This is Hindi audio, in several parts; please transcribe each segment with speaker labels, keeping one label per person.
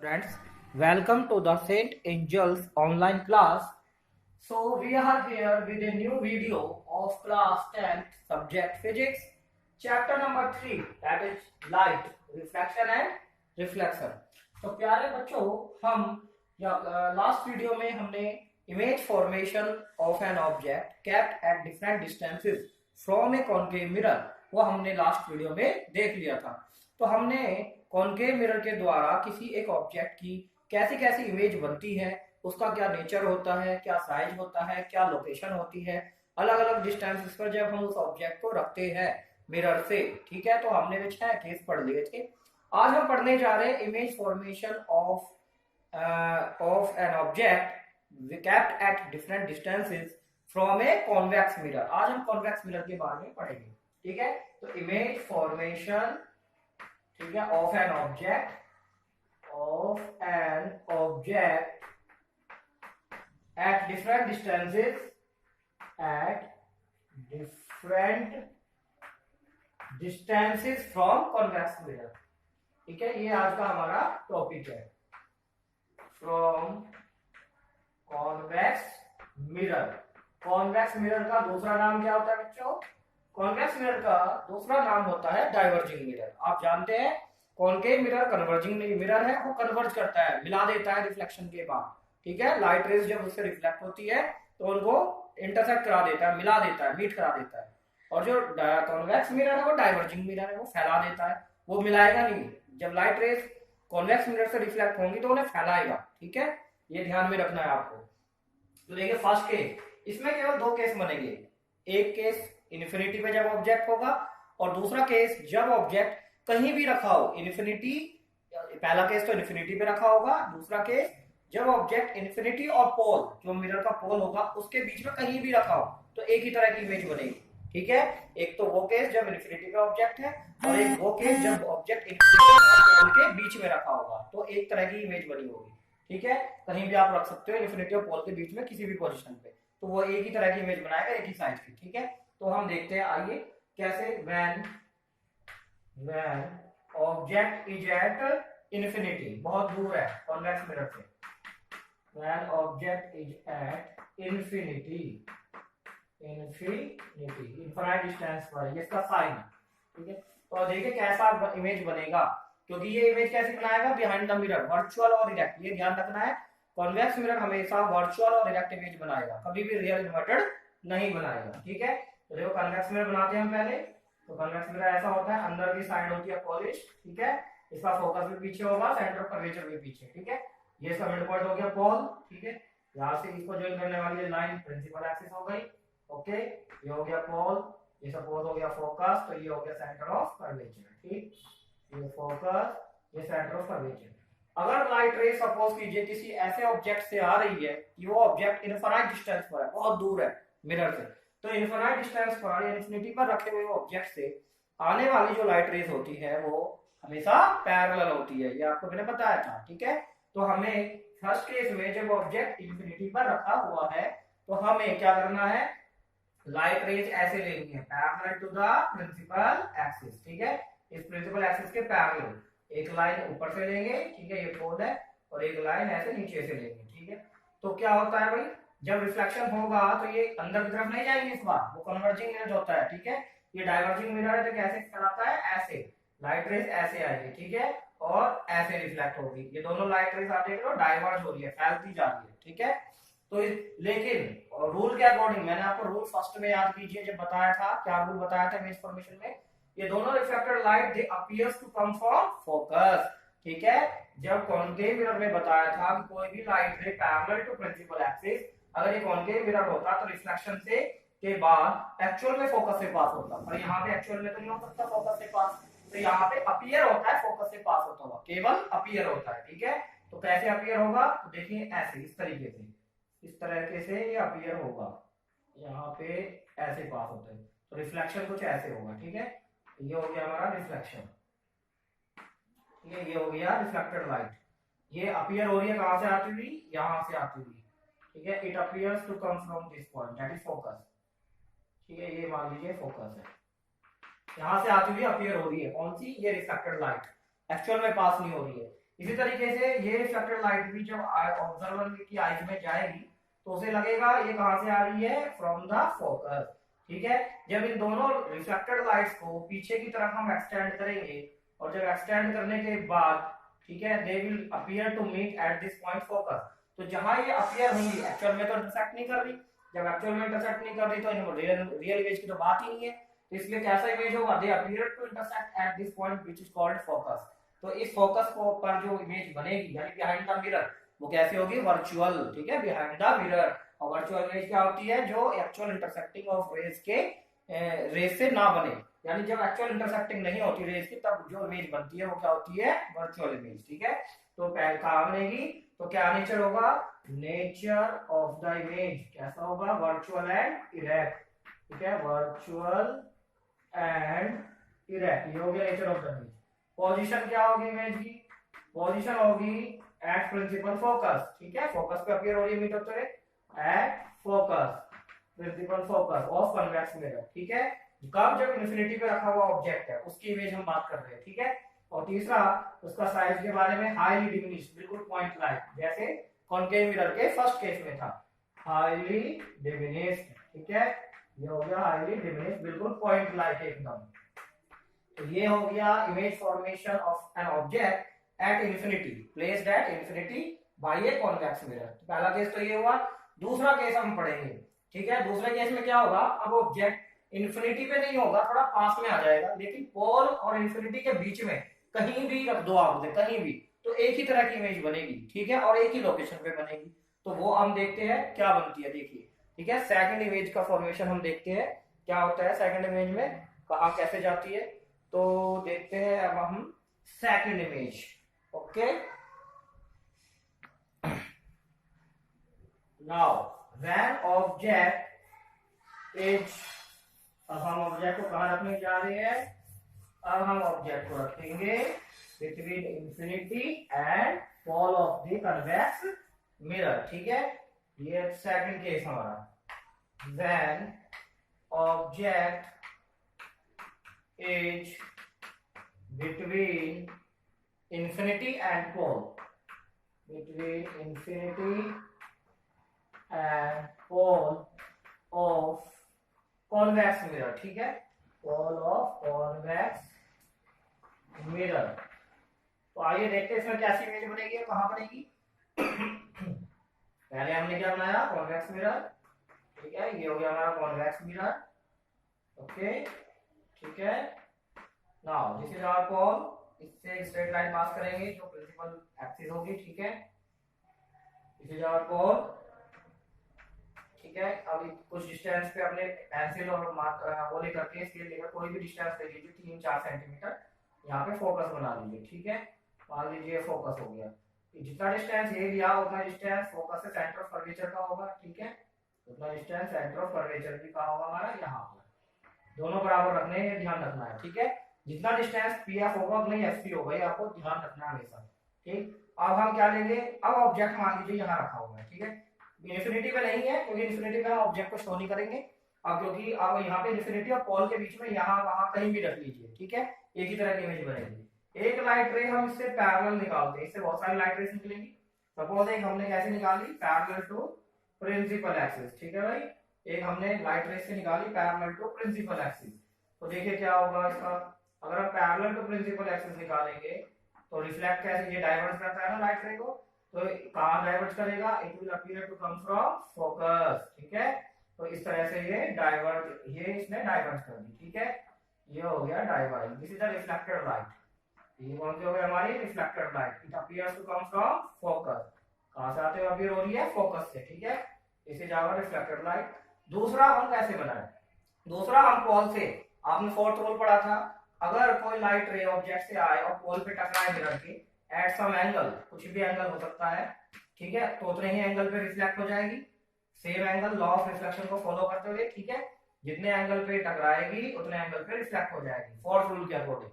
Speaker 1: Friends, welcome to the Saint Angels online class. So we are here with a new video of class 10th subject physics, chapter number 3, that is light, refraction and reflection. तो प्यारे बच्चों, हम लास्ट वीडियो में हमने image formation of an object kept at different distances from A concave mirror वो हमने लास्ट वीडियो में देख लिया था। तो हमने कॉनकेव मिरर के द्वारा किसी एक ऑब्जेक्ट की कैसी कैसी इमेज बनती है, उसका क्या नेचर होता है, क्या साइज होता है, क्या लोकेशन होती है, अलग अलग डिस्टेंसेस पर जब हम उस ऑब्जेक्ट को रखते हैं मिरर से। ठीक है, तो हमने वे 6 केस पढ़ लिए थे। आज हम पढ़ने जा रहे हैं image formation of an object kept at different distances from A convex mirror. आज हम कॉन्वेक्स मिरर के बारे में पढ़ेंगे। ठीक है, तो इमेज फॉर्मेशन, ठीक है, of an object at different distances from convex mirror. ठीक है, ये आज का हमारा टॉपिक है, from convex mirror. Convex mirror का दूसरा नाम क्या होता है बच्चों? कॉन्वेक्स मिरर का दूसरा नाम होता है डाइवर्जिंग मिरर। आप जानते हैं कॉनकेव मिरर कन्वर्जिंग मिरर है, वो कन्वर्ज करता है, मिला देता है रिफ्लेक्शन के बाद। ठीक है, लाइट रेज जब उससे रिफ्लेक्ट होती है तो उनको इंटरसेक्ट करा देता है, मिला देता है, मीट करा देता है। और जो कॉन्वेक्स मिरर है वो डाइवर्जिंग मिरर है, वो फैला देता है, वो मिलाएगा नहीं। जब लाइट रेज कॉन्वेक्स मिरर से रिफ्लेक्ट होंगी तो उन्हें फैलाएगा। ठीक है, ये ध्यान में रखना है आपको। तो देखिए फर्स्ट केस, इसमें केवल 2 केस बनेंगे। एक केस इन्फिनिटी पे जब ऑब्जेक्ट होगा, और दूसरा केस जब ऑब्जेक्ट कहीं भी रखा हो इन्फिनिटी। पहला केस तो इन्फिनिटी पे रखा होगा, दूसरा केस जब ऑब्जेक्ट इन्फिनिटी और पोल, जो मिरर का पोल होगा, उसके बीच में कहीं भी रखा हो, तो एक ही तरह की इमेज बनेगी। ठीक है, एक तो वो केस जब इन्फिनिटी पे ऑब्जेक्ट है, और एक वो केस जब ऑब्जेक्ट इन्फिनिटी और पोल के बीच में रखा होगा, तो एक तरह की इमेज बनी होगी। ठीक है, कहीं भी आप रख सकते हो इन्फिनिटी और पोल के बीच में किसी भी पोजीशन पे, तो वो एक ही तरह की इमेज बनाएगा, एक ही साइज की। ठीक है, तो हम देखते हैं, आइए कैसे। when object is at infinity, बहुत दूर है कॉन्वेक्स मिरर से, when object is at infinite distance पर, ये इसका साइन है। ठीक है, तो देखिए कैसा इमेज बनेगा, क्योंकि ये इमेज कैसे बनाएगा? बिहाइंड द मिरर, वर्चुअल और इरेक्ट। ये ध्यान रखना है, कॉन्वेक्स मिरर हमेशा वर्चुअल और इरेक्ट इमेज बनाएगा, कभी भी रियल इन्वर्टेड नहीं बनाएगा। ठीक है, तो देखो कॉन्वेक्स मिरर बनाते हैं हम पहले। तो कॉन्वेक्स मिरर ऐसा होता है, अंदर की साइड होती है पॉलिश। ठीक है, इसका फोकस भी पीछे होगा, सेंटर ऑफ कर्वेचर भी पीछे। ठीक है, ये इसका मिड पॉइंट हो गया पोल। ठीक है, यहां से इसको ज्वाइन करने वाली लाइन प्रिंसिपल एक्सिस हो गई। ओके, ये हो गया पोल, ये सपोज हो गया फोकस, तो ये हो गया सेंटर ऑफ कर्वेचर। ठीक, ये फोकस, ये सेंटर ऑफ कर्वेचर। अगर लाइट रे सपोज कीजिए किसी ऐसे ऑब्जेक्ट से आ रही है कि वो ऑब्जेक्ट इनफाइनाइट डिस्टेंस पर है, बहुत दूर है मिरर से, तो इनफाइनाइट डिस्टेंस पर या इंफिनिटी पर रखे हुए ऑब्जेक्ट से आने वाली जो लाइट रेज होती है वो हमेशा पैरेलल होती है, ये आपको मैंने बताया था। ठीक है, तो हमें फर्स्ट केस में जब ऑब्जेक्ट इंफिनिटी पर रखा हुआ है तो हमें क्या करना है? लाइट रेज ऐसे लेनी है, parallel to the principal axis. ठीक है, इस प्रिंसिपल एक्सिस के पैरेलल एक लाइन ऊपर से लेंगे। ठीक है, ये पोल है, और एक लाइन ऐसे नीचे से लेंगे। ठीक है, तो क्या होता है भाई, जब रिफ्लेक्शन होगा तो ये अंदर की तरफ नहीं जाएगी, इस बार वो कन्वर्जिंग मिरर होता है। ठीक है, ये डाइवर्जिंग मिरर है, तो कैसे फैलाता है? ऐसे लाइट रेज ऐसे आएगी। ठीक है, और ऐसे रिफ्लेक्ट होगी, ये दोनों लाइट रेज आप देख लो डाइवर्ज हो रही है, फैलती जा रही है। ठीक है, तो लेकिन रूल के अकॉर्डिंग, मैंने आपको रूल फर्स्ट में याद कीजिए जब बताया था, क्या रूल बताया था इमेज फॉर्मेशन में? ये दोनों reflected light they appears to come from focus. ठीक है, जब कॉनकेव मिरर में बताया था कि कोई भी light ray parallel to principal axis, अगर ये कॉनकेव मिरर होता तो रिफ्लेक्शन से के बाद एक्चुअल में फोकस से पास होता, और यहाँ पे एक्चुअल में तो नहीं हो सकता फोकस से पास, तो यहाँ पे अपीयर होता है, फोकस से पास होता हुआ केवल अपीयर होता है। ठीक है, तो कैसे अपीयर होगा? तो देखिए ऐसे, इस तरीके से, इस तरीके से ये अपीयर होगा, यहाँ पे ऐसे पास होता है, तो रिफ्लेक्शन कुछ ऐसे होगा। ठीक है, ये हो गया हमारा रिफ्लेक्शन। ठीक है, ये हो गया रिफ्लेक्टेड लाइट, ये अपीयर हो रही है, कहां से आती हुई? यहां से आती हुई। ठीक है, it appears to come from this point, that is focus. ठीक है, ये मान लीजिए फोकस है, यहां से आती हुई अपीयर हो रही है, कौन सी? ये रिफ्लेक्टेड लाइट, एक्चुअल में पास नहीं हो रही है। इसी तरीके से ये रिफ्लेक्टेड लाइट भी जब ऑब्जर्वर की आईज में जाएगी तो उसे लगेगा ये कहां से आ रही है, फ्रॉम द फोकस। ठीक है, जब इन दोनों रिफ्लेक्टेड लाइट्स को पीछे की तरफ हम एक्सटेंड करेंगे और जब एक्सटेंड करने के बाद, ठीक है, they will appear to meet at this point focus. तो जहां ये अपीयर होंगी एक्चुअल में तो इंटरसेक्ट नहीं कर रही, जब एक्चुअल में इंटरसेक्ट नहीं कर रही तो रियल इमेज की तो बात ही नहीं है। तो इसलिए कैसा इमेज होगा, they appear to intersect at this point which is called focus. तो इस फोकस को पर जो इमेज बनेगी यानी बिहाइंड द मिरर, वो कैसे होगी, वर्चुअल। ठीक है, बिहाइंड द मिरर। और वर्चुअल इमेज क्या होती है, जो एक्चुअल इंटरसेक्टिंग ऑफ रेज के रेज से ना बने, यानी जब एक्चुअल इंटरसेक्टिंग नहीं होती रेज की तब जो इमेज बनती है वो क्या होती है, वर्चुअल इमेज। ठीक है, तो कहां बनेगी, तो क्या नेचर होगा, नेचर ऑफ द इमेज कैसा होगा, वर्चुअल एंड इरेक्ट। ठीक है, वर्चुअल एंड इरेक्ट, ये हो गया nature of the image. Position क्या होगी इमेज की, पोजीशन होगी एट प्रिंसिपल फोकस। ठीक है, फोकस पे अपीयर हो रही है इमेज होते हुए at focus, principal focus of convex mirror. ठीक है, कब, जब इन्फिनिटी पे रखा हुआ ऑब्जेक्ट है उसकी इमेज हम बात कर रहे हैं। ठीक है, और तीसरा उसका साइज के बारे में, हाईली डिमिनिश्ड, बिल्कुल पॉइंट लाइक, जैसे कॉनकेव मिरर के फर्स्ट केस में था, हाईली डिमिनिश्ड। ठीक है, ये हो गया हाईली डिमिनिश्ड, बिल्कुल पॉइंट लाइक एकदम। तो ये हो गया image formation of an object at infinity, placed at infinity by a convex mirror. पहला केस तो ये हुआ। दूसरा केस हम पढ़ेंगे। ठीक है, दूसरे केस में क्या होगा, अब ऑब्जेक्ट इंफिनिटी पे नहीं होगा, थोड़ा पास में आ जाएगा, लेकिन पोल और इंफिनिटी के बीच में कहीं भी रख दो आप उसे, कहीं भी, तो एक ही तरह की इमेज बनेगी। ठीक है, और एक ही लोकेशन पे बनेगी। तो वो हम देखते हैं क्या बनती है, देखिए। ठीक है, सेकंड इमेज का फॉर्मेशन हम देखते हैं क्या होता है सेकंड इमेज में, कहाँ कैसे जाती है। तो देखते हैं अब हम second image. Okay, now when object is, अब हम ऑब्जेक्ट को कहां रखने जा रहे हैं, अब हम ऑब्जेक्ट को रखेंगे between infinity and pole of the convex mirror. ठीक है, ये सेकंड केस हमारा, when object is between infinity and pole, between infinity and pole of convex mirror। ठीक है, pole of convex mirror। तो आइए देखते हैं इसमें कैसी इमेज बनेगी, कहां बनेगी। पहले हमने क्या बनाया, कॉन्वेक्स मिरर। ठीक है, ये हो गया हमारा कॉन्वेक्स मिरर। ओके, ठीक है, नाउ दिस इज आवर पोल, इससे स्ट्रेट लाइन पास करेंगे जो प्रिंसिपल एक्सिस होगी। ठीक है, दिस इज आवर पोल। ठीक है, अब कुछ डिस्टेंस पे अपने पेंसिल और वो लेकर के स्केल लेकर कोई भी डिस्टेंस ले लीजिए, 3-4 सेंटीमीटर, यहाँ पे फोकस बना लीजिए। ठीक है, मान लीजिए फोकस हो गया, जितना डिस्टेंस ये लिया उतना डिस्टेंस फोकस से सेंटर ऑफ कर्वेचर का होगा। ठीक है, उतना डिस्टेंस सेंटर ऑफ कर्वेचर भी कहाँ होगा हमारा, यहाँ पर। दोनों बराबर रखने हैं, ध्यान रखना है। ठीक है, जितना डिस्टेंस पी एफ होगा उतना ही एफ पी होगा, ये आपको ध्यान रखना है हमेशा। ठीक, अब हम क्या लेंगे, अब ऑब्जेक्ट मान लीजिए यहाँ रखा हुआ है। ठीक है, इन्फिनिटी पे नहीं है क्योंकि इन्फिनिटी पे हम ऑब्जेक्ट को शो नहीं करेंगे अब, क्योंकि अब यहाँ पे इन्फिनिटी और पोल के बीच में यहाँ वहां कहीं भी रख लीजिए। ठीक है, एक ही तरह की इमेज बनेगी। एक लाइट रे हम इससे पैरेलल निकालते हैं, इससे बहुत सारी लाइट रेस निकलेंगी। सपोज एक हमने कैसे निकाली, पैरेलल टू प्रिंसिपल एक्सिस। ठीक है भाई, एक हमने लाइट रेस से निकाली पैरेलल टू प्रिंसिपल एक्सिस। तो देखिए क्या होगा इसका, अगर हम पैरेलल टू प्रिंसिपल एक्सिस निकालेंगे तो रिफ्लेक्ट कैसे, ये डाइवर्ज करता है ना लाइट रे को, तो कहां डाइवर्ज करेगा, it will appear to come from focus. ठीक है, तो इस तरह से ये डाइवर्ज, ये इसने डाइवर्ज कर दी। ठीक है, ये हो गया diverge, this is the reflected light. ये कौन सी हो गई हमारी, reflected light, it appears to come from focus. कहां से आते हुए अपीयर हो रही है, फोकस से। ठीक है, इसे जाएगा रिफ्लेक्टेड लाइट। दूसरा हम कैसे बनाए, दूसरा हम पोल से, आपने फोर्थ रूल पढ़ा था, अगर कोई लाइट रे ऑब्जेक्ट से आए और पोल पे टकराए मिरर के एट सम एंगल, कुछ भी एंगल हो सकता है। ठीक है, तो उतने ही एंगल पे रिफ्लेक्ट हो जाएगी, same angle, law of reflection को फॉलो करते हुए। ठीक है, जितने एंगल पे टकराएगी उतने एंगल पे रिफ्लेक्ट हो जाएगी फोर्थ रूल के अकॉर्डिंग।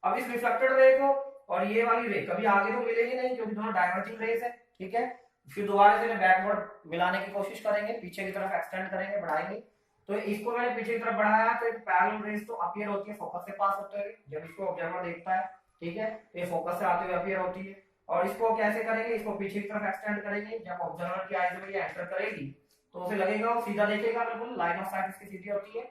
Speaker 1: अब इस रिफ्लेक्टेड रे को और ये वाली रे कभी आगे तो मिलेगी नहीं क्योंकि दोनों डाइवर्जिंग रेस है। ठीक है, फिर दोबारा से बैकवर्ड मिलाने की कोशिश करेंगे, पीछे की तरफ एक्सटेंड करेंगे, बढ़ाएंगे। तो इसको मैंने पीछे की तरफ बढ़ाया तो एक पैरेलल रेस तो अपीयर होती है फोकस से पास होते हुए, जब इसको ऑब्जर्वर देखता है। ठीक है, ये फोकस से आते हुए अपीयर होती है। और इसको कैसे करेंगे, इसको पीछे की तरफ एक्सटेंड करेंगे। जब ऑब्जर्वर की आईज में ये एंटर करेगी तो उसे लगेगा वो सीधा देखेगा, बिल्कुल लाइन ऑफ साइट इसकी सीधी होती है।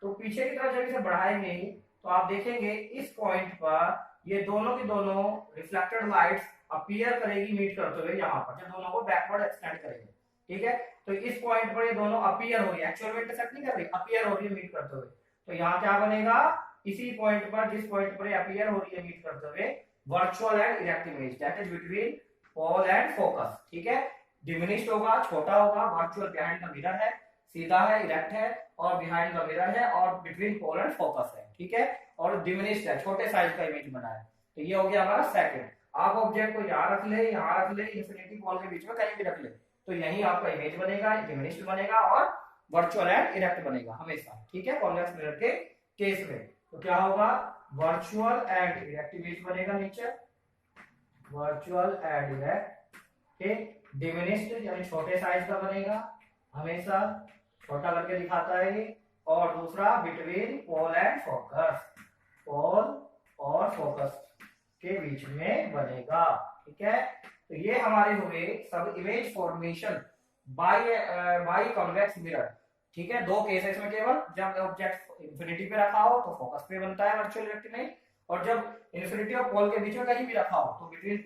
Speaker 1: तो पीछे की तरफ जब इसे बढ़ाएंगे तो आप देखेंगे इस पॉइंट पर ये दोनों की दोनों रिफ्लेक्टेड लाइट्स अपीयर करेगी मीट करते हुए यहाँ पर, जब दोनों को बैकवर्ड एक्सटेंड करेंगे। ठीक है, तो इस पॉइंट पर ये दोनों अपीयर हो रही है, एक्चुअल में इंटरसेक्ट नहीं कर रही, अपीयर हो रही है मीट करते हुए। तो यहाँ क्या बनेगा, इसी पॉइंट पर, जिस पॉइंट पर अपीयर हो रही है मीट करते हुए, virtual and erect image that is between pole and focus. ठीक है, डिमिनिश्ड होगा, छोटा होगा, वर्चुअल बिहाइंड द मिरर है, सीधा है, इरेक्ट है, और बिहाइंड द मिरर है, और बिटवीन पोल एंड फोकस है। ठीक है, और डिमिनिश्ड है, छोटे साइज का इमेज बना है। तो ये हो गया हमारा सेकंड। आप ऑब्जेक्ट को यहाँ रख ले, यहाँ रख ले, इंफिनिटी पोल के बीच में कहीं भी रख ले, तो यही आपका इमेज बनेगा, डिमिनिश्ड बनेगा और वर्चुअल एंड इरेक्ट बनेगा हमेशा। ठीक है, कॉन्वेक्स मिरर के केस में तो क्या होगा, वर्चुअल एंड इरेक्ट इमेज बनेगा नीचे, वर्चुअल एंड इरेक्ट के, डिमिनिश्ड यानी छोटे साइज का बनेगा, हमेशा छोटा करके दिखाता है ये। और दूसरा बिटवीन पोल एंड फोकस, पोल और फोकस के बीच में बनेगा। ठीक है, तो ये हमारे हुए सब image formation by convex mirror. ठीक है, दो केसेस में केवल, जब ऑब्जेक्ट इंफिनिटी पे रखा हो तो फोकस पे बनता है वर्चुअल इरेक्ट इमेज, और जब इंफिनिटी और पोल के बीच में कहीं भी रखा हो तो बिटवीन